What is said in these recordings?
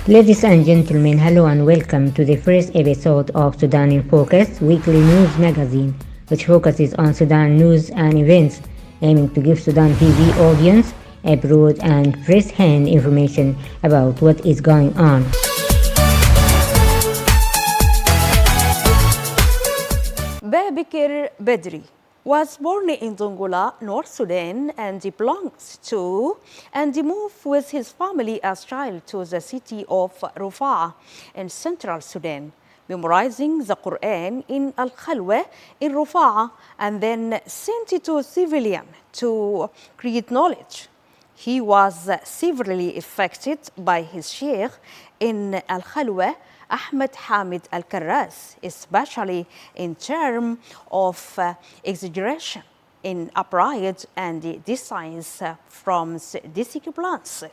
Ladies and gentlemen, hello and welcome to the first episode of Sudan In Focus, weekly news magazine, which focuses on Sudan news and events, aiming to give Sudan TV audience a broad and first-hand information about what is going on. Babakir Bedri was born in Dongola, North Sudan, and belongs to and moved with his family as child to the city of Rufaa in central Sudan, memorizing the Quran in Al-Khalwa in Rufaa and then sent to civilian to create knowledge. He was severely affected by his sheikh in Al-Khalwa, Ahmed Hamid Al-Karras, especially in terms of exaggeration in upright and designs from disciplines.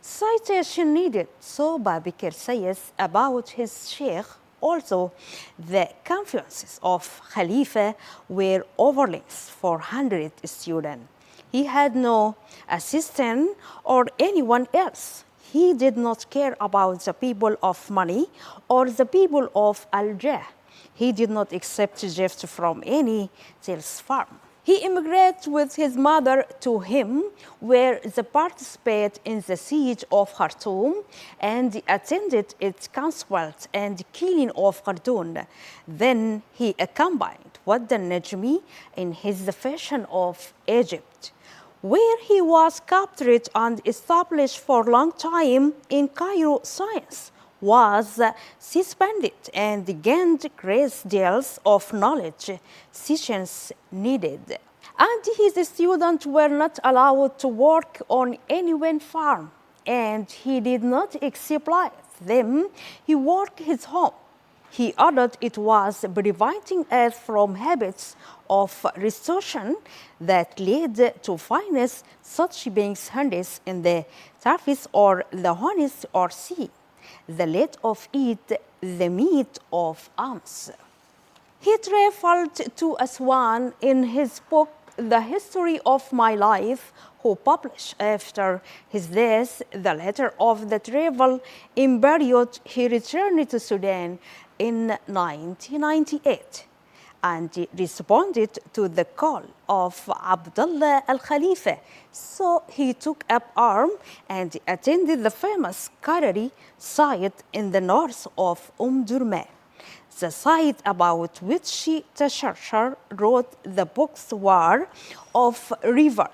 Citation needed, so Babakir says about his sheikh. Also, the conferences of Khalifa were overlays for 100 students. He had no assistant or anyone else. He did not care about the people of money or the people of Al-Jah. He did not accept gifts from any sales farm. He immigrated with his mother to him, where they participated in the siege of Khartoum and attended its conquest and killing of Khartoum. Then he accompanied Wadda Najmi in his fashion of Egypt, where he was captured and established for a long time in Cairo. Science was suspended and gained great deals of knowledge sessions needed. And his students were not allowed to work on any wind farm, and he did not exploit them. He worked his home. He added it was preventing us from habits of restoration that led to finance such beings hands in the surface or the honest or sea, the lead of it, the meat of arms. He traveled to Aswan in his book, The History of My Life, who published after his death the letter of the travel. In period, he returned to Sudan in 1998 and responded to the call of Abdullah al-Khalifa. So he took up arms and attended the famous Karari site in the north of Durman, the site about which Tashar wrote the books War of River.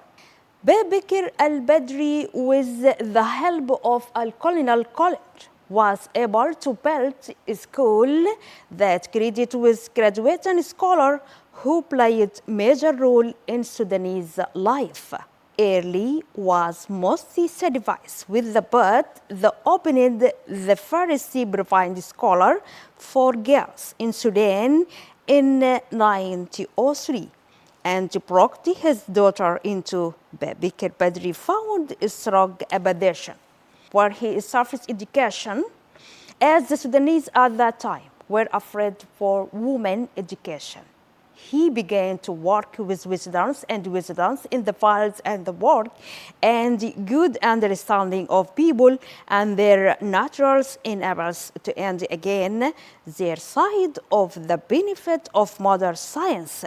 Babakir al-Badri, with the help of Al-Colonial College, was able to build a school that credited with graduating scholars who played major role in Sudanese life. Early was mostly satisfied with the birth, the opened the first private scholar for girls in Sudan in 1903 and brought his daughter into Babakir Badri found strong accommodation, where he surfaced education, as the Sudanese at that time were afraid for women education. He began to work with students in the fields and the work and good understanding of people and their naturals enables to end again their side of the benefit of modern science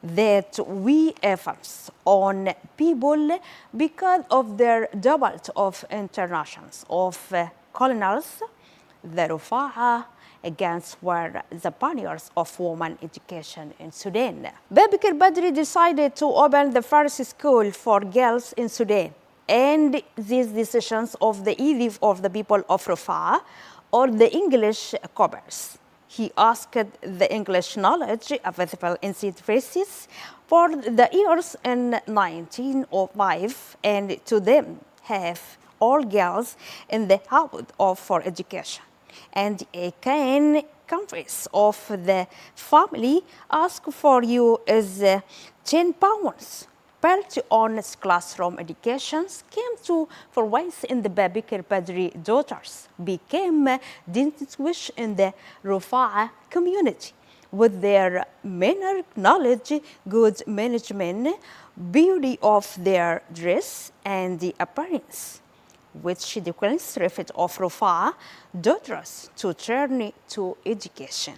that we efforts on people because of their double of internations of colonials, the Rufaa, against were the pioneers of women education in Sudan. Babakir Badri decided to open the first school for girls in Sudan, and these decisions of the either of the people of Rufaa or the English commerce. He asked the English knowledge available in universities for the years in 1905 and to them have all girls in the habit of for education. And a kind conference of the family ask for you is 10 pounds. Built on classroom educations came to for once in the Babakir Badri daughters became distinguished in the Rufaa community with their manner, knowledge, good management, beauty of their dress and the appearance. which declares Refit of Rufaa daughters to turn to education.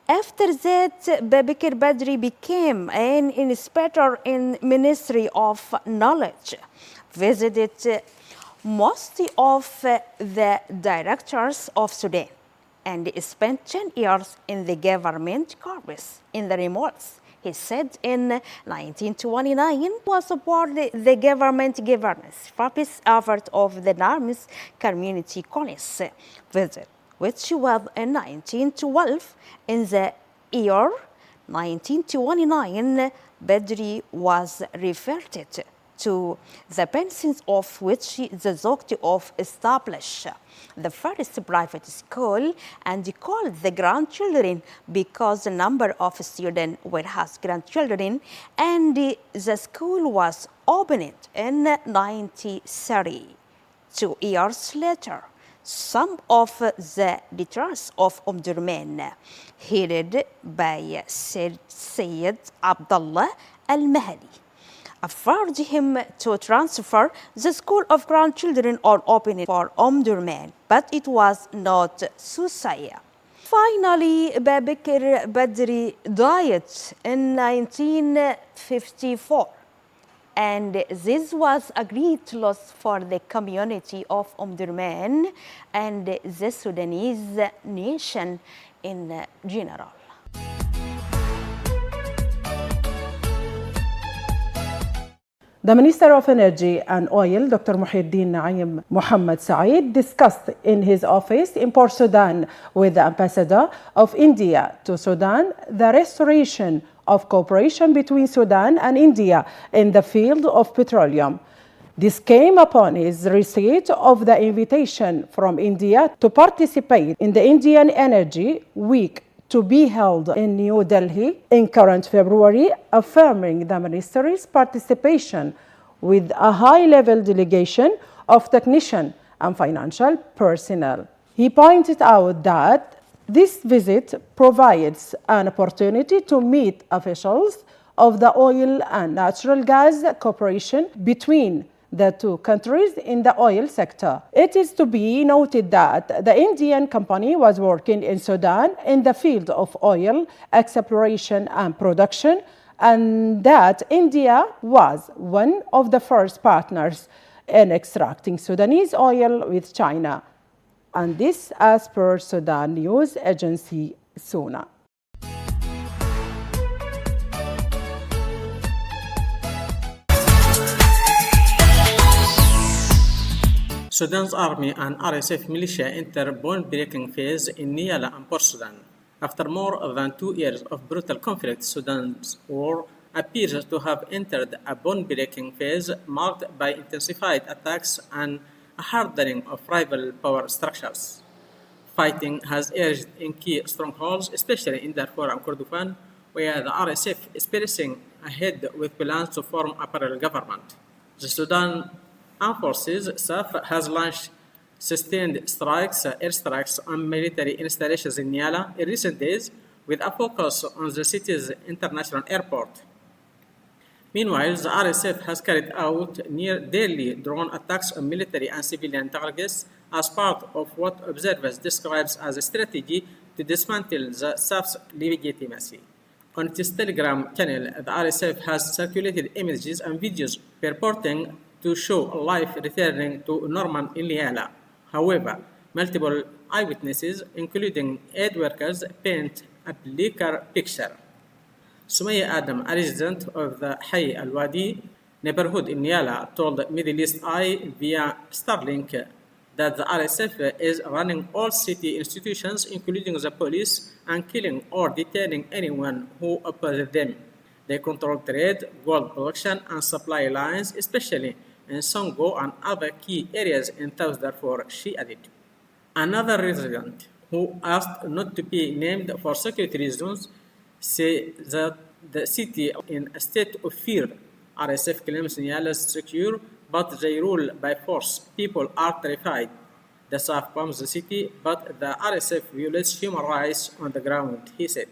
After that, Babakir Badri became an inspector in Ministry of Knowledge, visited most of the directors of Sudan, and spent 10 years in the government corps in the remotes. He said in 1929 was aboard the government governance purpose effort of the Narmis Community College visit, which was in 1912. In the year 1929, Badri was referred to the pensions of which the Zogti of established the first private school and called the grandchildren because the number of students were his grandchildren, and the school was opened in 1930. 2 years later, some of the leaders of Omdurman, headed by Syed Abdullah al-Mahdi, offered him to transfer the school of grandchildren or open it for Omdurman, but it was not Susaya. Finally, Babakir Badri died in 1954, and this was a great loss for the community of Omdurman and the Sudanese nation in general. The Minister of Energy and Oil, Dr. Muhyiddin Naim Muhammad Saeed, discussed in his office in Port Sudan with the Ambassador of India to Sudan the restoration of cooperation between Sudan and India in the field of petroleum. This came upon his receipt of the invitation from India to participate in the Indian Energy Week to be held in New Delhi in current February, affirming the ministry's participation with a high-level delegation of technician and financial personnel. He pointed out that this visit provides an opportunity to meet officials of the oil and natural gas cooperation between the two countries in the oil sector. It is to be noted that the Indian company was working in Sudan in the field of oil exploration and production, and that India was one of the first partners in extracting Sudanese oil with China. And this as per Sudan News Agency, SUNA. Sudan's army and RSF militia enter bone-breaking phase in Niyala and Port Sudan. After more than 2 years of brutal conflict, Sudan's war appears to have entered a bone-breaking phase marked by intensified attacks and a hardening of rival power structures. Fighting has surged in key strongholds, especially in Darfur and Kordofan, where the RSF is pressing ahead with plans to form a parallel government. The Sudan Armed Forces (SAF) has launched sustained airstrikes on military installations in Niyala in recent days, with a focus on the city's international airport. Meanwhile, the RSF has carried out near-daily drone attacks on military and civilian targets as part of what observers describe as a strategy to dismantle the SAF's legitimacy. On its Telegram channel, the RSF has circulated images and videos purporting to show life returning to normal in Niyala. However, multiple eyewitnesses, including aid workers, paint a bleaker picture. Sumaya Adam, a resident of the Hay al-Wadi neighborhood in Niyala, told Middle East Eye via Starlink that the RSF is running all city institutions, including the police, and killing or detaining anyone who opposes them. They control trade, gold production, and supply lines, especially in Songo and other key areas in South Darfur, she added. Another resident, who asked not to be named for security reasons, said that the city is in a state of fear. RSF claims Niyala is secure, but they rule by force. People are terrified. The SAF bombs the city, but the RSF violates human rights on the ground, he said.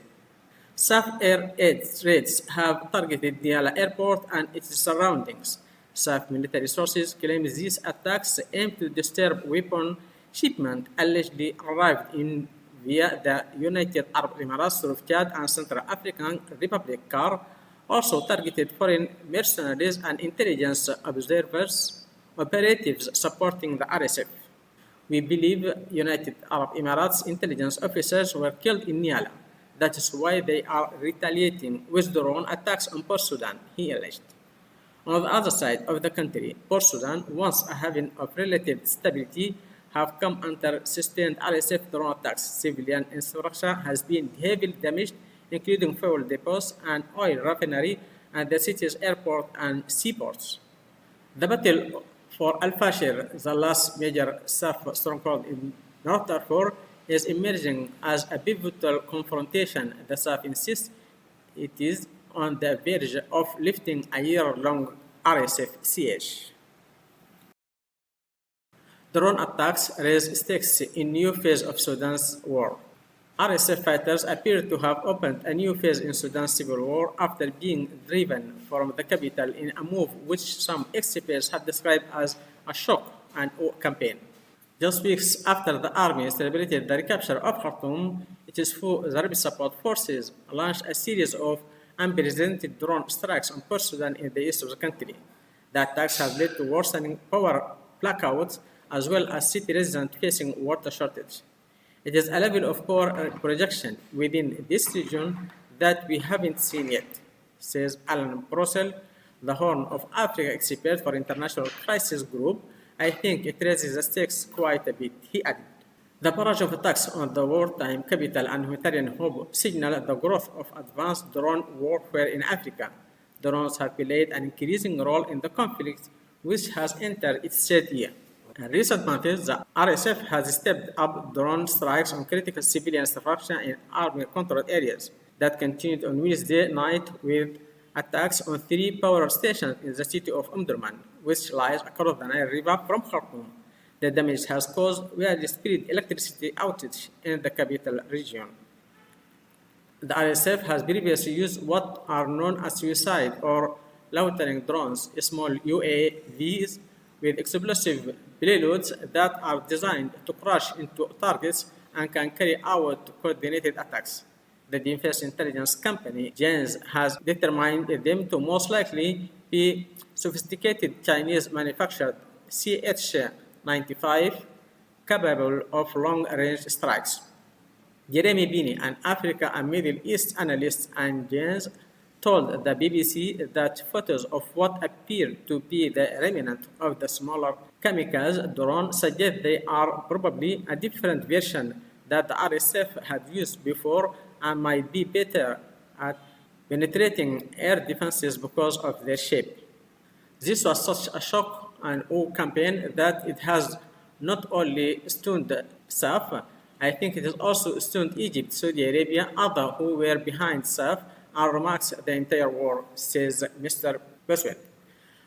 SAF air aid raids have targeted Niyala airport and its surroundings. SAF military sources claim these attacks aim to disturb weapon shipment allegedly arrived in via the United Arab Emirates through Chad and Central African Republic car, also targeted foreign mercenaries and intelligence observers operatives supporting the RSF. We believe United Arab Emirates intelligence officers were killed in Niala. That is why they are retaliating with drone attacks on Port Sudan, he alleged. On the other side of the country, Port Sudan, once a haven of relative stability, have come under sustained RSF drone attacks. Civilian infrastructure has been heavily damaged, including fuel depots and oil refinery and the city's airport and seaports. The battle for Al-Fashir, the last major SAF stronghold in North Darfur, is emerging as a pivotal confrontation. The SAF insists it is on the verge of lifting a year-long RSF siege. Drone attacks raise stakes in new phase of Sudan's war. RSF fighters appear to have opened a new phase in Sudan's civil war after being driven from the capital in a move which some experts have described as a shock and awe campaign. Just weeks after the army celebrated the recapture of Khartoum, its the Rapid Support Forces launched a series of unprecedented drone strikes on Port Sudan in the east of the country. The attacks have led to worsening power blackouts as well as city residents facing water shortage. It is a level of power projection within this region that we haven't seen yet, says Alan Brossel, the Horn of Africa expert for International Crisis Group. I think it raises the stakes quite a bit, he added. The barrage of attacks on the wartime capital and humanitarian hub signal the growth of advanced drone warfare in Africa. Drones have played an increasing role in the conflict, which has entered its third year. In recent months, the RSF has stepped up drone strikes on critical civilian infrastructure in army-controlled areas. That continued on Wednesday night with attacks on 3 power stations in the city of Omdurman, which lies across the Nile River from Khartoum. The damage has caused widespread electricity outage in the capital region. The RSF has previously used what are known as suicide or loitering drones, small UAVs with explosive payloads that are designed to crash into targets and can carry out coordinated attacks. The defense intelligence company JANS has determined them to most likely be sophisticated Chinese-manufactured CH-95 capable of long-range strikes. Jeremy Binney, an Africa and Middle East analyst and JANS, told the BBC that photos of what appear to be the remnant of the smaller kamikaze drone suggest they are probably a different version that the RSF had used before and might be better at penetrating air defenses because of their shape. This was such a shock and awe campaign that it has not only stunned SAF, I think it has also stunned Egypt, Saudi Arabia, others who were behind SAF, and remarks the entire war, says Mr. Boswell.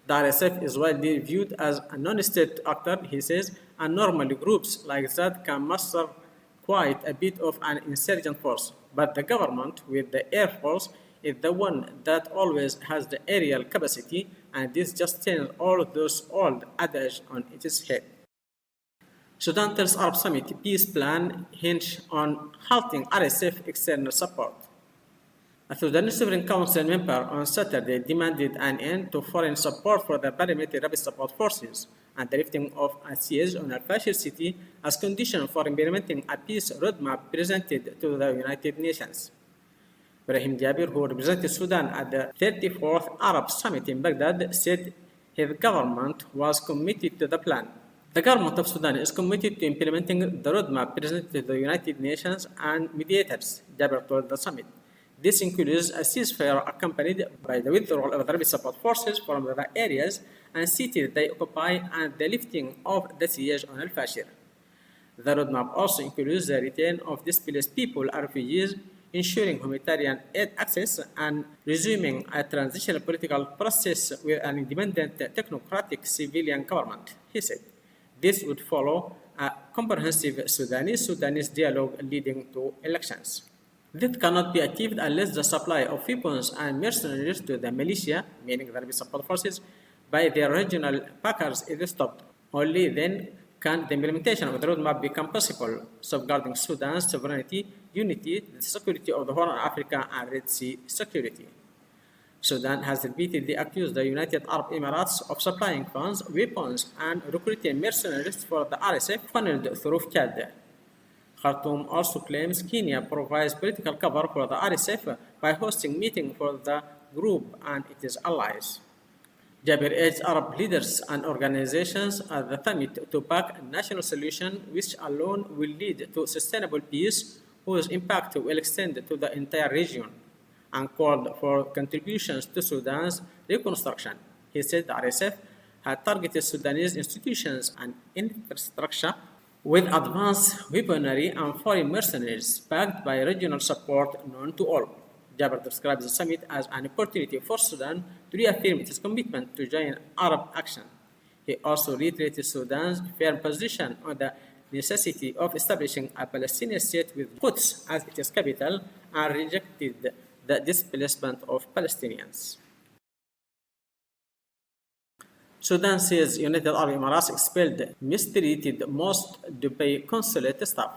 The RSF is widely viewed as a non-state actor, he says, and normally groups like that can muster quite a bit of an insurgent force. But the government, with the Air Force, is the one that always has the aerial capacity, and this just turns all those old adages on its head. Sudan tells Arab Summit peace plan hinge on halting RSF external support. A Sudanese Sovereign Council member on Saturday demanded an end to foreign support for the paramilitary rapid support forces and the lifting of a siege on Al-Fashir city as condition for implementing a peace roadmap presented to the United Nations. Ibrahim Jabir, who represented Sudan at the 34th Arab Summit in Baghdad, said his government was committed to the plan. The government of Sudan is committed to implementing the roadmap presented to the United Nations and mediators, Jabir told the summit. This includes a ceasefire accompanied by the withdrawal of the rapid support forces from the areas and cities they occupy and the lifting of the siege on Al-Fashir. The roadmap also includes the return of displaced people and refugees, ensuring humanitarian aid access, and resuming a transitional political process with an independent technocratic civilian government, he said. This would follow a comprehensive Sudanese dialogue leading to elections. That cannot be achieved unless the supply of weapons and mercenaries to the militia, meaning the rapid support forces, by their regional backers is stopped. Only then can the implementation of the roadmap become possible, safeguarding Sudan's sovereignty, unity, the security of the Horn of Africa, and Red Sea security. Sudan has repeatedly accused the United Arab Emirates of supplying funds, weapons, and recruiting mercenaries for the RSF funneled through Chad. Khartoum also claims Kenya provides political cover for the RSF by hosting meetings for the group and its allies. Jabir urged Arab leaders and organizations at the summit to back a national solution which alone will lead to sustainable peace, whose impact will extend to the entire region, and called for contributions to Sudan's reconstruction. He said the RSF had targeted Sudanese institutions and infrastructure with advanced weaponry and foreign mercenaries backed by regional support known to all. Jabir describes the summit as an opportunity for Sudan to reaffirm its commitment to join Arab action. He also reiterated Sudan's firm position on the necessity of establishing a Palestinian state with Quds as its capital and rejected the displacement of Palestinians. Sudan says United Arab Emirates expelled mistreated most Dubai consulate staff.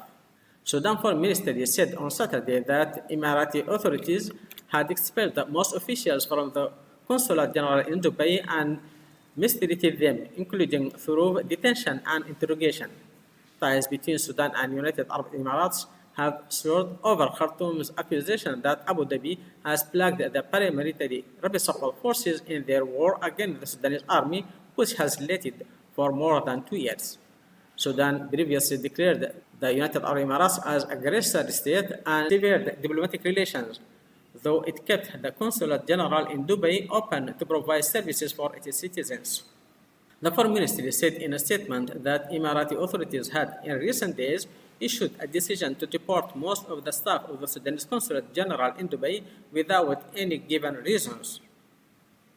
Sudan Foreign Ministry said on Saturday that Emirati authorities had expelled most officials from the Consulate General in Dubai and mistreated them, including through detention and interrogation. Ties between Sudan and United Arab Emirates have soared over Khartoum's accusation that Abu Dhabi has plagued the paramilitary rapid support forces in their war against the Sudanese army, which has lasted for more than 2 years. Sudan previously declared the United Arab Emirates as aggressor state and severed diplomatic relations, though it kept the Consulate General in Dubai open to provide services for its citizens. The Foreign Ministry said in a statement that Emirati authorities had in recent days issued a decision to deport most of the staff of the Sudanese Consulate General in Dubai without any given reasons.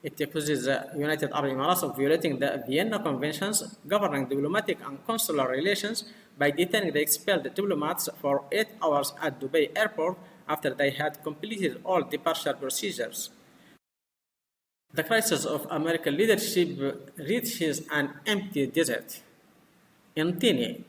It accuses the United Arab Emirates of violating the Vienna Conventions governing diplomatic and consular relations by detaining the expelled diplomats for 8 hours at Dubai airport after they had completed all departure procedures. The crisis of American leadership reaches an empty desert. In Tini,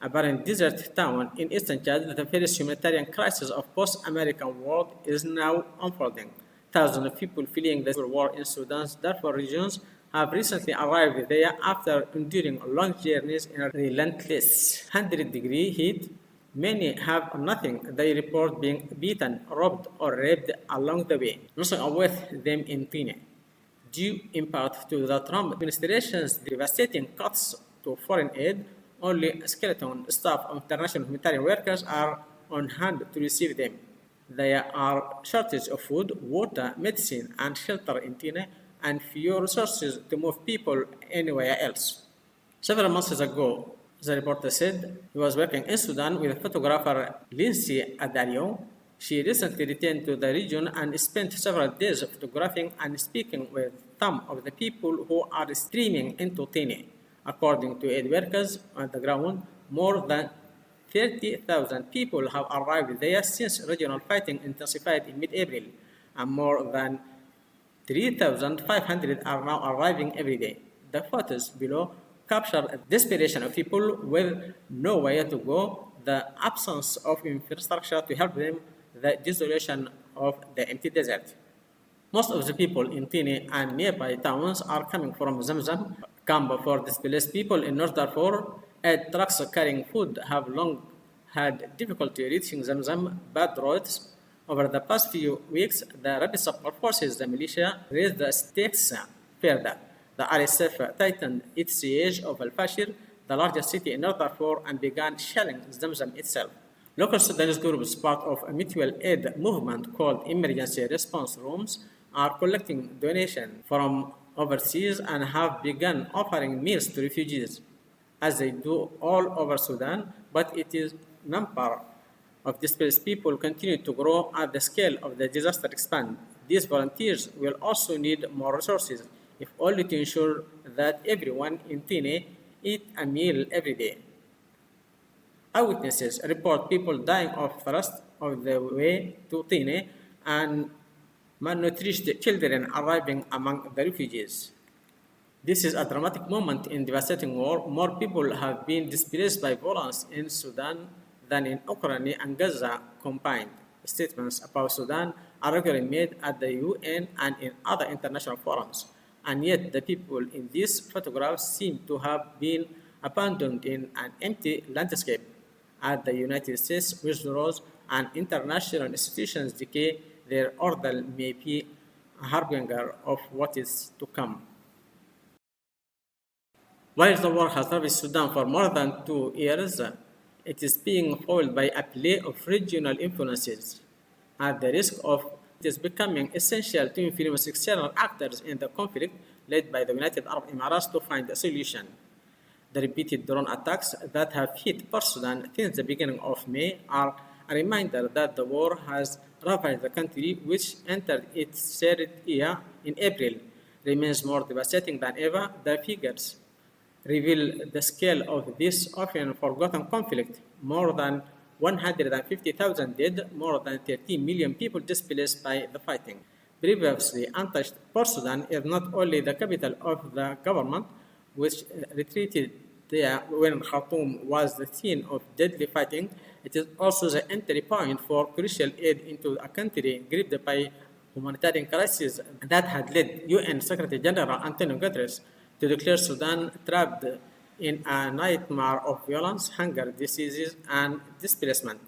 a barren desert town in eastern Chad, the first humanitarian crisis of post-American world is now unfolding. Thousands of people fleeing the civil war in Sudan's Darfur regions have recently arrived there after enduring long journeys in a relentless 100-degree heat. Many have nothing. They report being beaten, robbed, or raped along the way. Nothing awaits them in Tine, due in part to the Trump administration's devastating cuts to foreign aid. Only a skeleton staff of international humanitarian workers are on hand to receive them. There are shortage of food, water, medicine, and shelter in Tine, and few resources to move people anywhere else. Several months ago, the reporter said he was working in Sudan with photographer Lindsay Adalio. She recently returned to the region and spent several days photographing and speaking with some of the people who are streaming into Tine. According to aid workers on the ground, more than 30,000 people have arrived there since regional fighting intensified in mid-April, and more than 3,500 are now arriving every day. The photos below capture the desperation of people with nowhere to go, the absence of infrastructure to help them, the desolation of the empty desert. Most of the people in Tini and nearby towns are coming from Zamzam, camp for displaced people in North Darfur. Aid trucks carrying food have long had difficulty reaching Zamzam. Bad roads. Over the past few weeks, the rapid support forces, the militia, raised the stakes further. The RSF tightened its siege of Al-Fashir, the largest city in North Darfur, and began shelling Zamzam itself. Local Sudanese groups, part of a mutual aid movement called Emergency Response Rooms, are collecting donations from overseas and have begun offering meals to refugees, as they do all over Sudan, but its number of displaced people continue to grow as the scale of the disaster expands. These volunteers will also need more resources, if only to ensure that everyone in Tine eats a meal every day. Eyewitnesses report people dying of thirst on the way to Tine and malnourished children arriving among the refugees. This is a dramatic moment in devastating war. More people have been displaced by violence in Sudan than in Ukraine and Gaza combined. Statements about Sudan are regularly made at the UN and in other international forums, and yet the people in these photographs seem to have been abandoned in an empty landscape. As the United States withdraws and international institutions decay, their order may be a harbinger of what is to come. While the war has ravaged Sudan for more than 2 years, it is being foiled by a play of regional influences. At the risk of it is becoming essential to influence external actors in the conflict led by the United Arab Emirates to find a solution. The repeated drone attacks that have hit Port Sudan since the beginning of May are a reminder that the war has ravaged the country, which entered its third year in April, remains more devastating than ever. The figures reveal the scale of this often forgotten conflict: more than 150,000 dead, more than 13 million people displaced by the fighting. Previously untouched, Port Sudan is not only the capital of the government, which retreated there when Khartoum was the scene of deadly fighting, it is also the entry point for crucial aid into a country gripped by humanitarian crisis that had led UN Secretary General Antonio Guterres to declare Sudan trapped in a nightmare of violence, hunger, diseases, and displacement.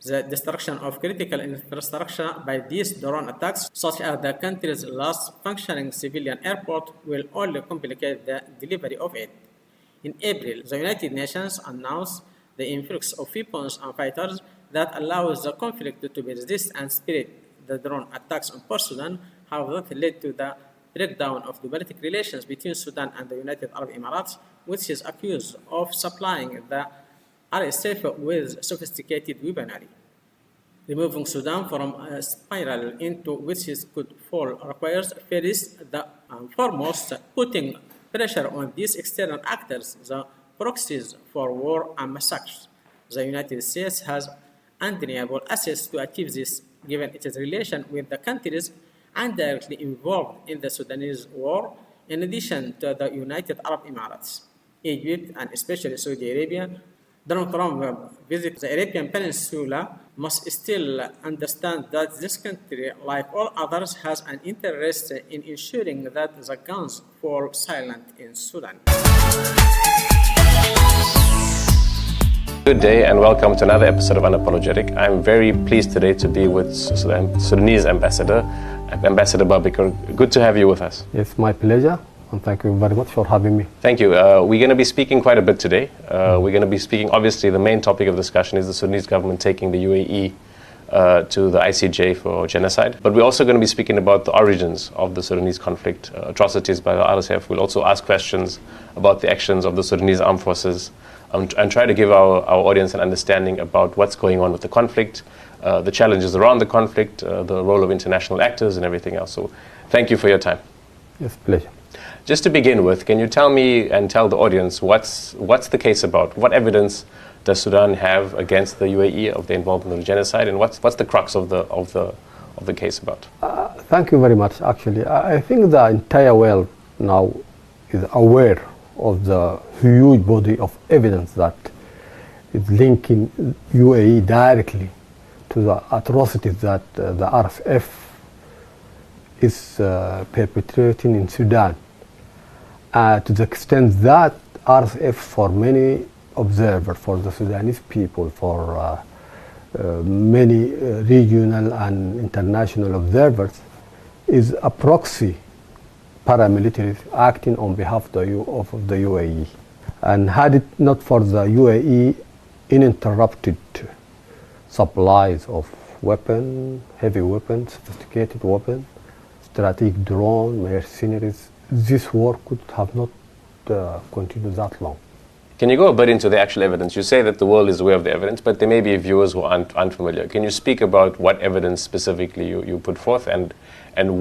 The destruction of critical infrastructure by these drone attacks, such as the country's last functioning civilian airport, will only complicate the delivery of aid. In April, the United Nations announced the influx of weapons and fighters that allows the conflict to persist and spread. The drone attacks on Port Sudan have thus led to the breakdown of diplomatic relations between Sudan and the United Arab Emirates, which is accused of supplying the RSF with sophisticated weaponry. Removing Sudan from a spiral into which it could fall requires first and foremost putting pressure on these external actors, the proxies for war and massacres. The United States has undeniable access to achieve this, given its relation with the countries indirectly involved in the Sudanese war, in addition to the United Arab Emirates, Egypt, and especially Saudi Arabia. Donald Trump visit the Arabian Peninsula must still understand that this country, like all others, has an interest in ensuring that the guns fall silent in Sudan. Good day and welcome to another episode of Unapologetic. I'm very pleased today to be with Sudanese Ambassador Babikar. Good to have you with us. It's my pleasure. And thank you very much for having me. Thank you. We're going to be speaking quite a bit today. We're going to be speaking, obviously, the main topic of discussion is the Sudanese government taking the UAE to the ICJ for genocide. But we're also going to be speaking about the origins of the Sudanese conflict, atrocities by the RSF. We'll also ask questions about the actions of the Sudanese armed forces and try to give our audience an understanding about what's going on with the conflict, the challenges around the conflict, the role of international actors and everything else. So thank you for your time. Yes, pleasure. Just to begin with, can you tell me and tell the audience what's the case about? What evidence does Sudan have against the UAE of the involvement in the genocide, and what's the crux of the case about? Thank you very much. Actually, I think the entire world now is aware of the huge body of evidence that is linking UAE directly to the atrocities that the RSF is perpetrating in Sudan. To the extent that RSF, for many observers, for the Sudanese people, for many regional and international observers, is a proxy paramilitary acting on behalf of the UAE. And had it not for the UAE uninterrupted supplies of weapons, heavy weapons, sophisticated weapons, strategic drone, mercenaries, this war could have not continued that long. Can you go a bit into the actual evidence? You say that the world is aware of the evidence, but there may be viewers who aren't unfamiliar. Can you speak about what evidence specifically you put forth and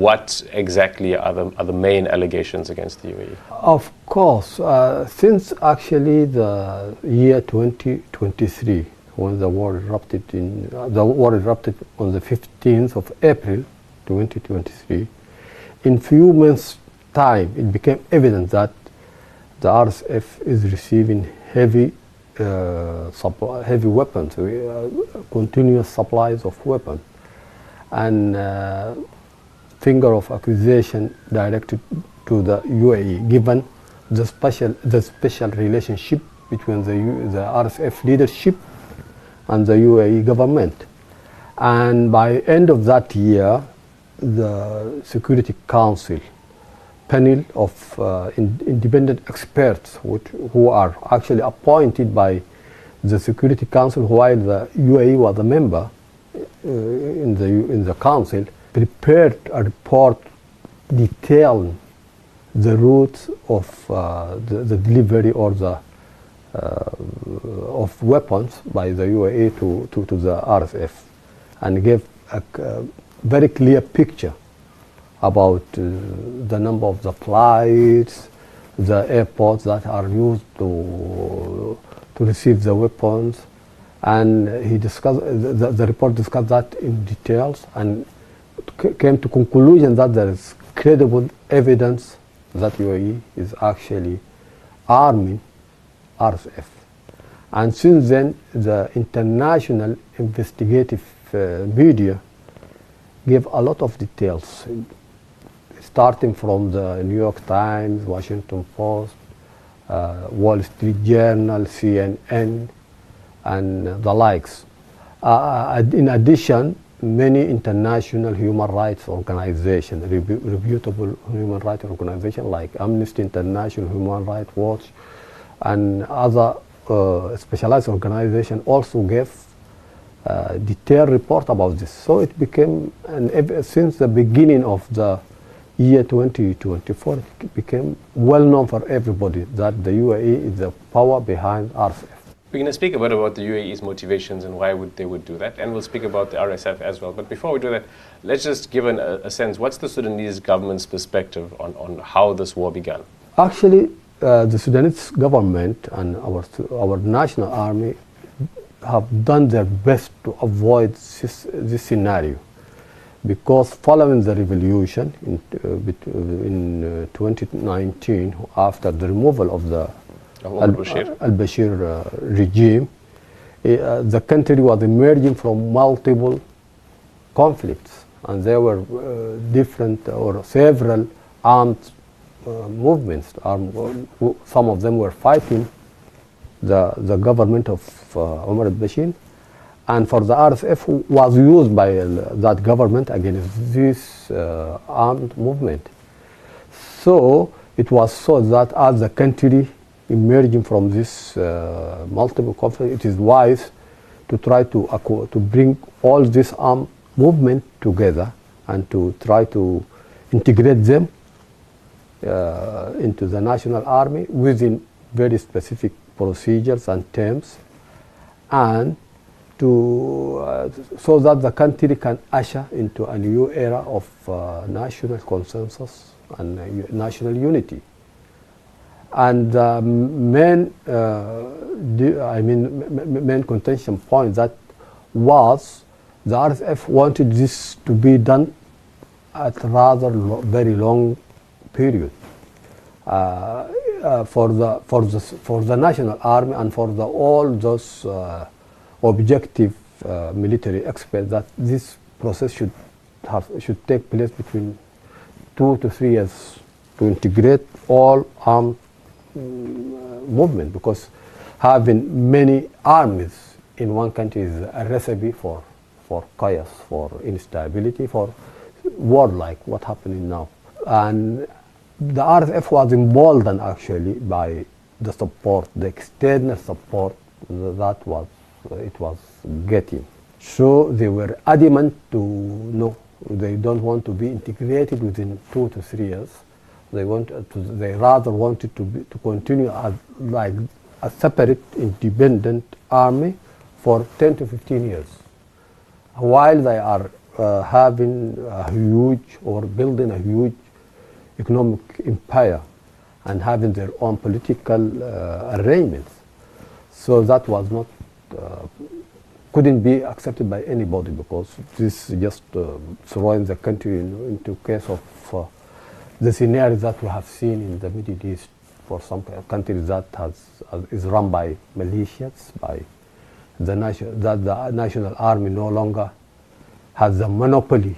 what exactly are the main allegations against the UAE? Of course, since actually the year 2023, when the war erupted on the 15th of April 2023, in few months time it became evident that the RSF is receiving heavy weapons, continuous supplies of weapons, and finger of accusation directed to the UAE, given the special relationship between the RSF leadership and the UAE government. And by end of that year, the Security Council panel of independent experts who are actually appointed by the Security Council while the UAE was a member in the council, prepared a report detailing the routes of the delivery or the of weapons by the UAE to the RSF, and gave a very clear picture about the number of the flights, the airports that are used to receive the weapons, and he discussed the report discussed that in details and came to conclusion that there is credible evidence that UAE is actually arming RSF. And since then, the international investigative media gave a lot of details, starting from the New York Times, Washington Post, Wall Street Journal, CNN, and the likes. In addition, many international human rights organizations, reputable human rights organizations like Amnesty International, Human Rights Watch, and other specialized organizations also gave detailed report about this. So it became, since the beginning of the year 2024, it became well known for everybody that the UAE is the power behind RSF. We're going to speak a bit about the UAE's motivations and why they would do that, and we'll speak about the RSF as well. But before we do that, let's just give a sense, what's the Sudanese government's perspective on how this war began? Actually, the Sudanese government and our national army have done their best to avoid this scenario, because following the revolution in 2019, after the removal of the al-Bashir regime, the country was emerging from multiple conflicts, and there were different or several armed movements. Some of them were fighting the government of Omar al-Bashir, and for the RSF was used by that government against this armed movement. So it was so that as the country emerging from this multiple conflict, it is wise to try to bring all this armed movement together and to try to integrate them into the national army within very specific procedures and terms, and so that the country can usher into a new era of national consensus and national unity. And the main contention point that was the RSF wanted this to be done at rather very long period for the national army and for all those objective military experts, that this process should take place between 2 to 3 years to integrate all armed movement, because having many armies in one country is a recipe for chaos, for instability, for war like what happening now. And the RSF was emboldened actually by the support, the external support that it was getting. So they were adamant to no, they don't want to be integrated within 2 to 3 years. They rather wanted to continue as like a separate independent army for 10 to 15 years, while they are having a huge or building a huge economic empire and having their own political arrangements. So that was not couldn't be accepted by anybody, because this just throwing the country into case of the scenario that we have seen in the Middle East for some countries that is run by militias, by the national army no longer has the monopoly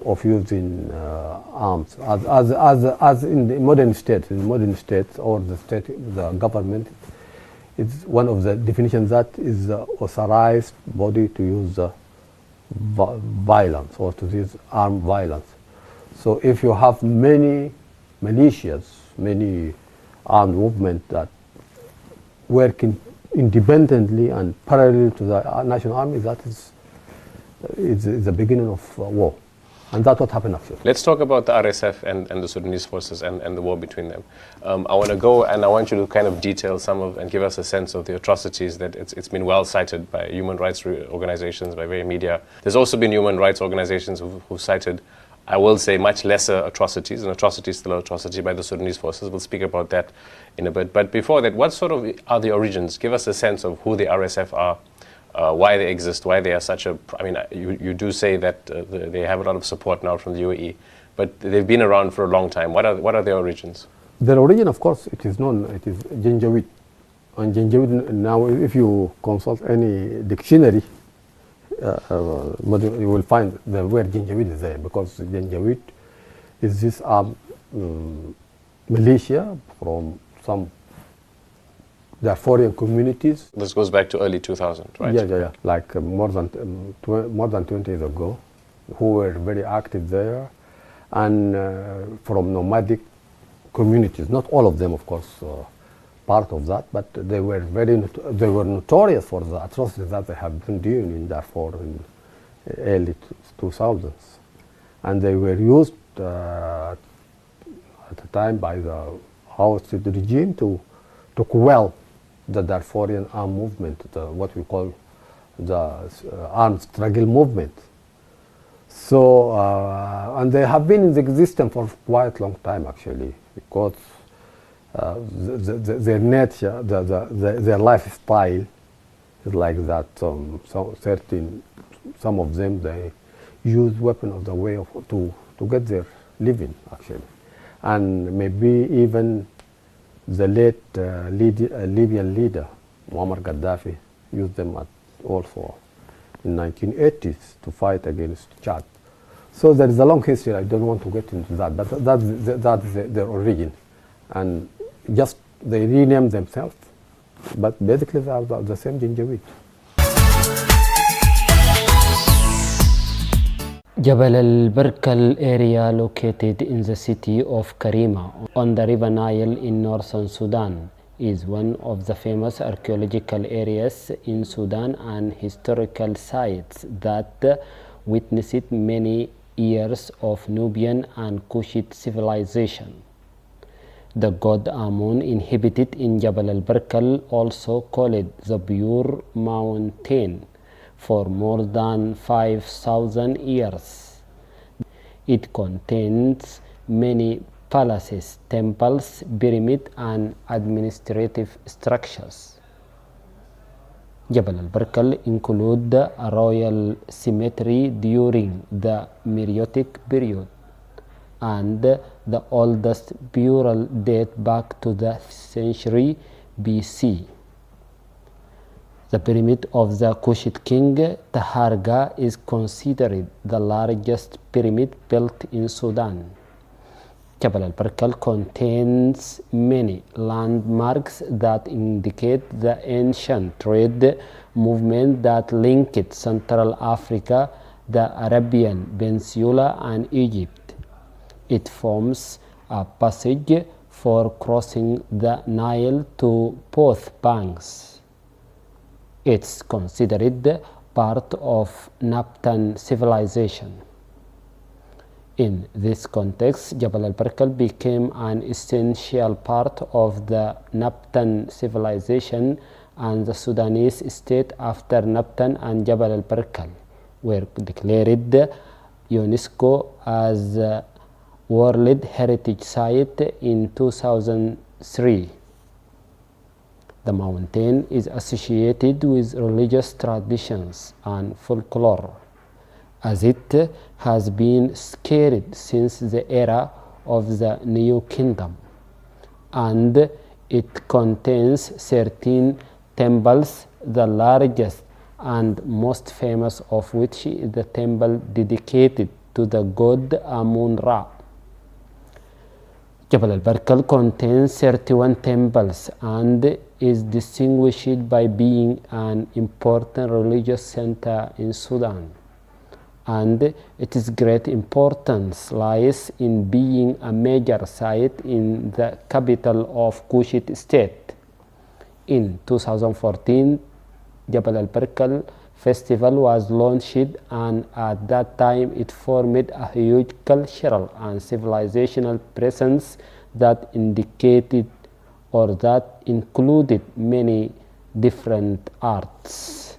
of using arms, as in the modern states. In modern states, or the government, it's one of the definitions that is the authorized body to use violence or to use armed violence. So if you have many militias, many armed movements that working independently and parallel to the national army, that is the beginning of war. And that's what happened actually. Let's talk about the RSF and the Sudanese forces and the war between them. I want to go and I want you to kind of detail some of and give us a sense of the atrocities that it's been well cited by human rights organizations, by various media. There's also been human rights organizations who cited, I will say, much lesser atrocities, and atrocity is still an atrocity by the Sudanese forces. We'll speak about that in a bit. But before that, what sort of are the origins? Give us a sense of who the RSF are. Why they exist, why they are such a... I mean, you do say that they have a lot of support now from the UAE, but they've been around for a long time. What are their origins? Their origin, of course, it is known, it is Janjaweed. And Janjaweed, now if you consult any dictionary, you will find the word Janjaweed is there, because Janjaweed is this militia from some Darfurian communities. This goes back to early 2000, right? Yeah. Like more than 20 years ago, who were very active there, and from nomadic communities. Not all of them, of course, part of that, but they were notorious for the atrocities that they have been doing in Darfur in early 2000s, and they were used at the time by the ousted regime to quell the Darfurian armed movement, what we call the armed struggle movement. So, and they have been in existence for quite a long time actually, because their nature, their lifestyle is like that. Some of them, they use weapons of the way to get their living actually, and maybe even the late Libyan leader, Muammar Gaddafi, used them also in 1980s to fight against Chad. So there is a long history. I don't want to get into that, but that's their origin. And just they renamed themselves, but basically they are the same Janjaweed. Jabal al-Barkal area located in the city of Karima on the River Nile in northern Sudan is one of the famous archaeological areas in Sudan and historical sites that witnessed many years of Nubian and Kushite civilization. The god Amun inhabited in Jabal al-Barkal, also called the Pure Mountain, for more than 5,000 years. It contains many palaces, temples, pyramids, and administrative structures. Jabal al-Barkal includes a royal cemetery during the Meroitic period, and the oldest burial date back to the 5th century BC. The pyramid of the Kushite king Taharqa is considered the largest pyramid built in Sudan. Jabal al-Barkal contains many landmarks that indicate the ancient trade movement that linked Central Africa, the Arabian Peninsula, and Egypt. It forms a passage for crossing the Nile to both banks. It's considered part of Naptan civilization. In this context, Jabal al-Barkal became an essential part of the Naptan civilization, and the Sudanese state after Naptan and Jabal al-Barkal were declared UNESCO as a World Heritage Site in 2003. The mountain is associated with religious traditions and folklore, as it has been sacred since the era of the new kingdom, and it contains 13 temples, the largest and most famous of which is the temple dedicated to the god Amun-Ra. Jabal al-Barkal contains 31 temples and is distinguished by being an important religious center in Sudan. And its great importance lies in being a major site in the capital of Kushite state. In 2014, Jabal al-Barkal festival was launched, and at that time it formed a huge cultural and civilizational presence that indicated or that included many different arts.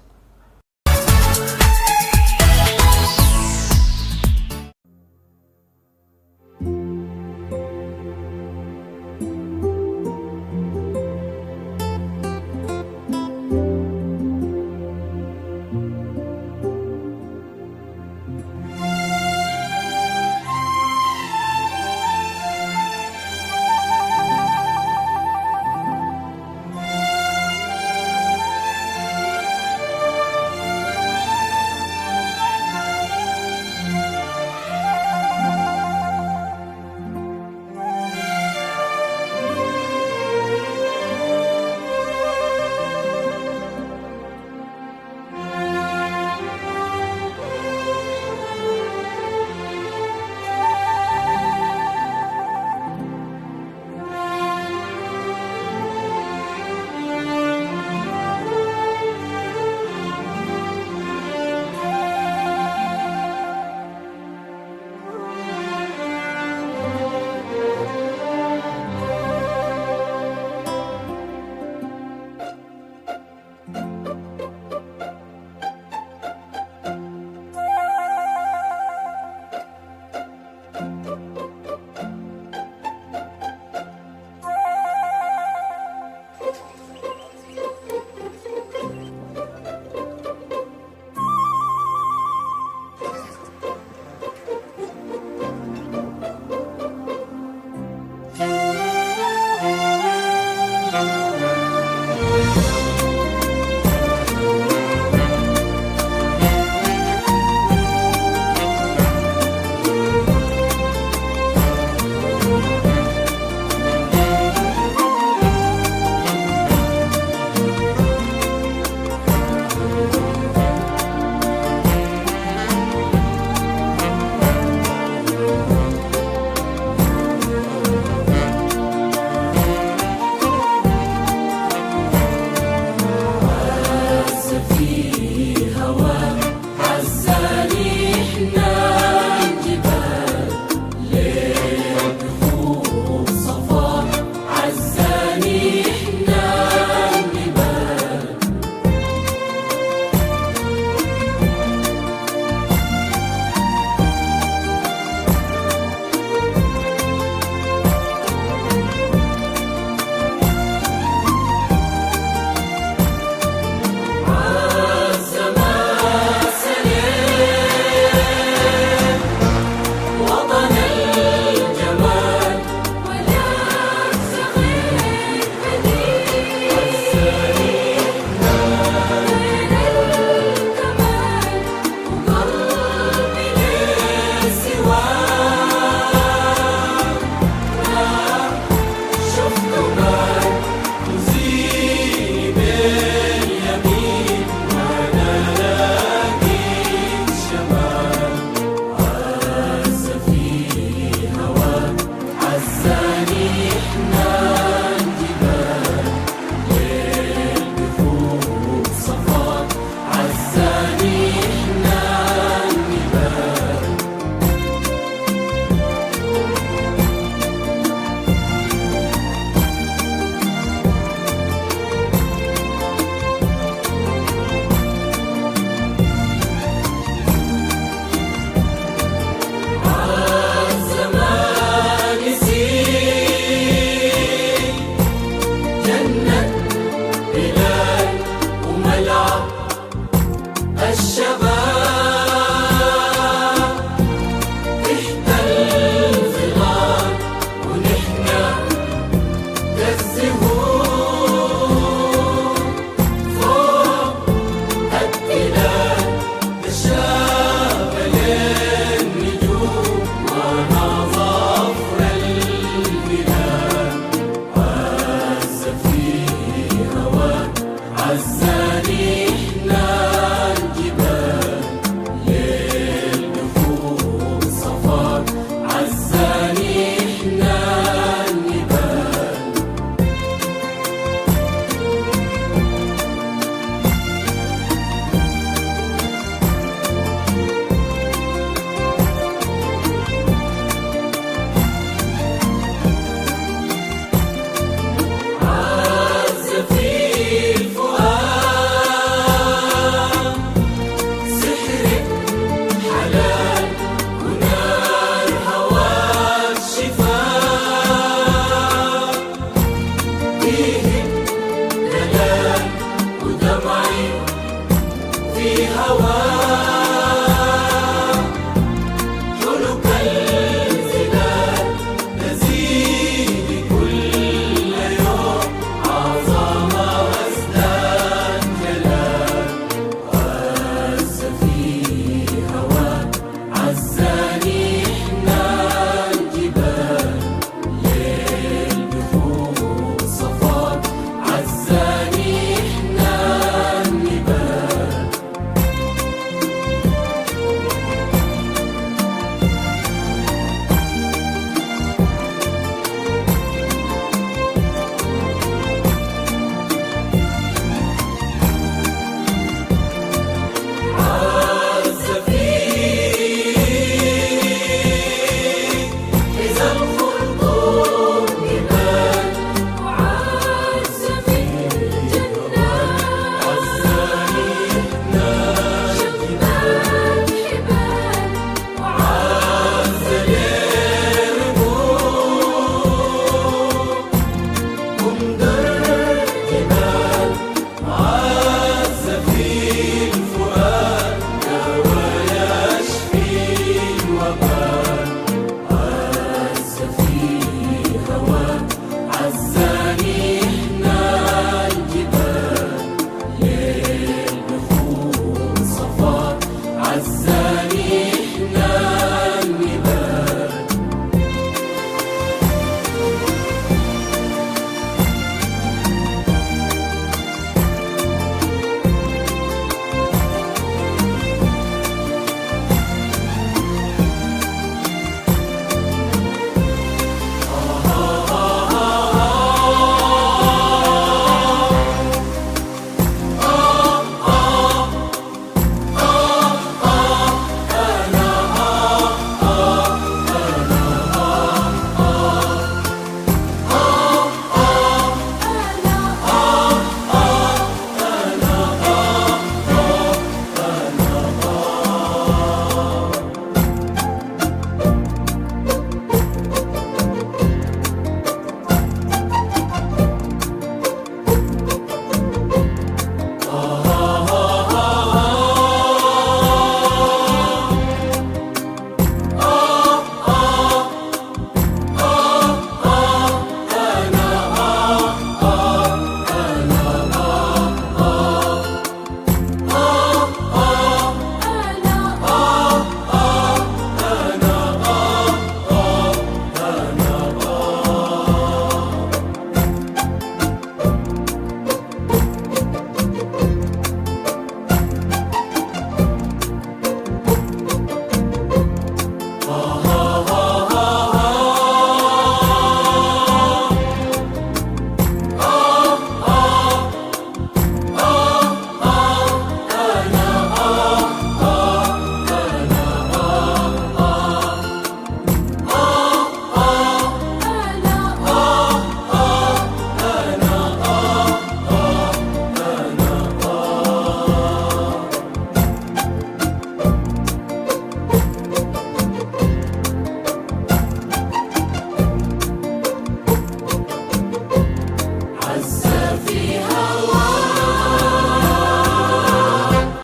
سواه